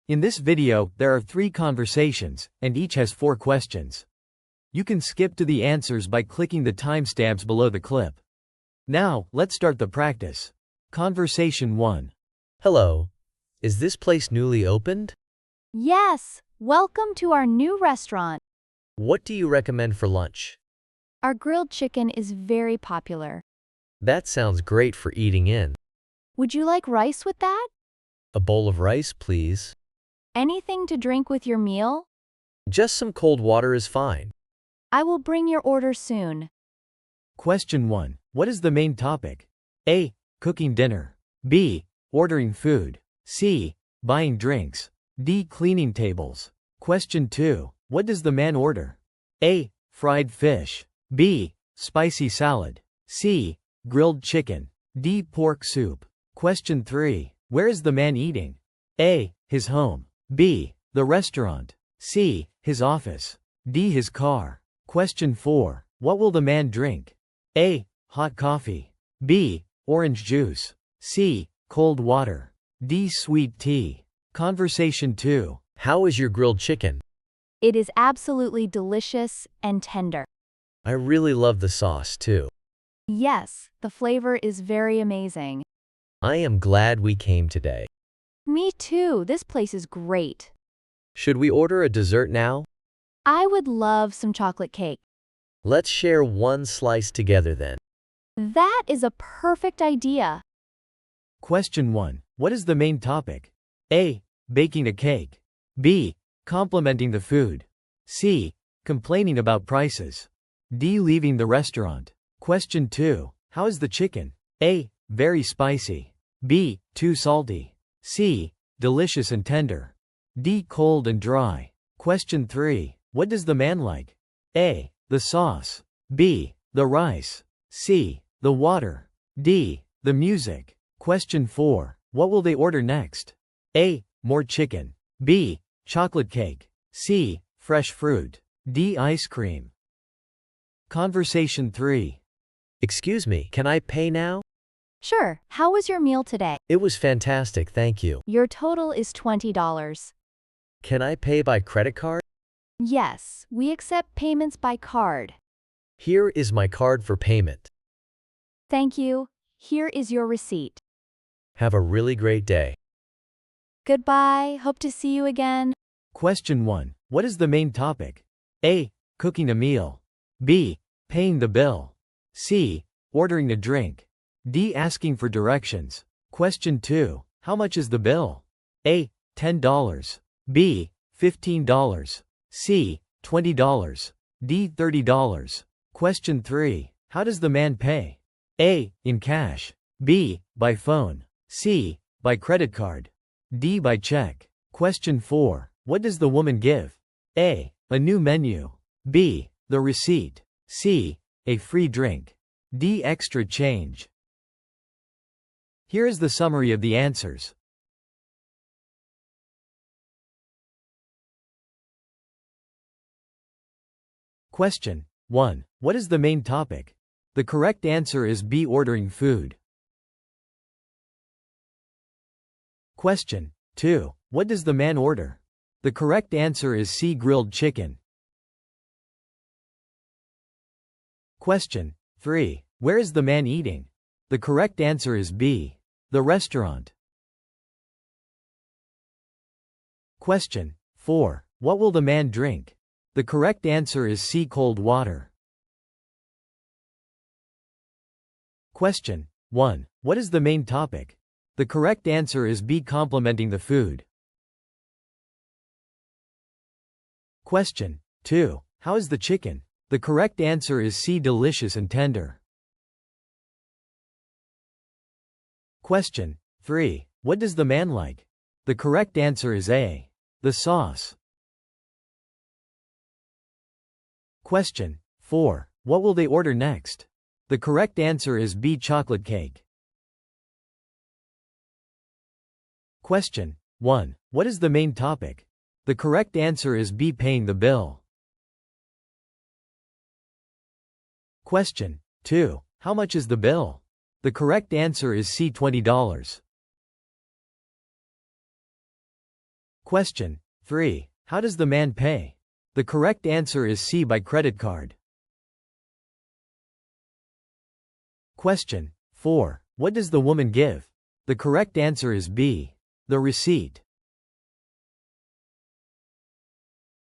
In this video, there are 3 conversations, and each has 4 questions. You can skip to the answers by clicking the timestamps below the clip. Now, let's start the practice. Conversation 1. Hello. Is this place newly opened? Yes, welcome to our new restaurant. What do you recommend for lunch? Our grilled chicken is very popular. That sounds great for eating in. Would you like rice with that? A bowl of rice, please. Anything to drink with your meal? Just some cold water is fine. I will bring your order soon. Question 1. What is the main topic? A. Cooking dinner. B. Ordering food. C. Buying drinks. D. Cleaning tables. Question 2. What does the man order? A. Fried fish. B. Spicy salad. C. Grilled chicken. D. Pork soup. Question 3. Where is the man eating? A. His home. B. The restaurant. C. His office. D. His car. Question 4. What will the man drink? A. Hot coffee. B. Orange juice. C. Cold water. D. Sweet tea. Conversation 2. How is your grilled chicken? It is absolutely delicious and tender. I really love the sauce, too. Yes, the flavor is very amazing. I am glad we came today. Me too, this place is great. Should we order a dessert now? I would love some chocolate cake. Let's share one slice together then. That is a perfect idea. Question 1. What is the main topic? A. Baking a cake. B. Complimenting the food. C. Complaining about prices. D. Leaving the restaurant. Question 2. How is the chicken? A. Very spicy. B. Too salty. C. Delicious and tender. D. Cold and dry. Question 3. What does the man like? A. The sauce. B. The rice. C. The water. D. The music. Question 4. What will they order next? A. More chicken. B. Chocolate cake. C. Fresh fruit. D. Ice cream. Conversation 3. Excuse me, can I pay now? Sure, how was your meal today? It was fantastic, thank you. Your total is $20. Can I pay by credit card? Yes, we accept payments by card. Here is my card for payment. Thank you. Here is your receipt. Have a really great day. Goodbye, hope to see you again. Question 1. What is the main topic? A. Cooking a meal. B. Paying the bill. C. Ordering a drink. D. Asking for directions. Question 2. How much is the bill? A. $10. B. $15. C. $20. D. $30. Question 3. How does the man pay? A. In cash. B. By phone. C. By credit card. D. By check. Question 4. What does the woman give? A. A new menu. B. The receipt. C. A free drink. D. Extra change. Here is the summary of the answers. Question 1. What is the main topic? The correct answer is B. Ordering food. Question 2. What does the man order? The correct answer is C. Grilled chicken. Question 3. Where is the man eating? The correct answer is B. The restaurant. Question 4. What will the man drink? The correct answer is C. Cold water. Question 1. What is the main topic? The correct answer is B. Complimenting the food. Question 2. How is the chicken? The correct answer is C. Delicious and tender. Question 3. What does the man like? The correct answer is A. The sauce. Question 4. What will they order next? The correct answer is B. Chocolate cake. Question 1. What is the main topic? The correct answer is B. Paying the bill. Question 2. How much is the bill? The correct answer is C. $20. Question 3. How does the man pay? The correct answer is C, by credit card. Question 4. What does the woman give? The correct answer is B, the receipt.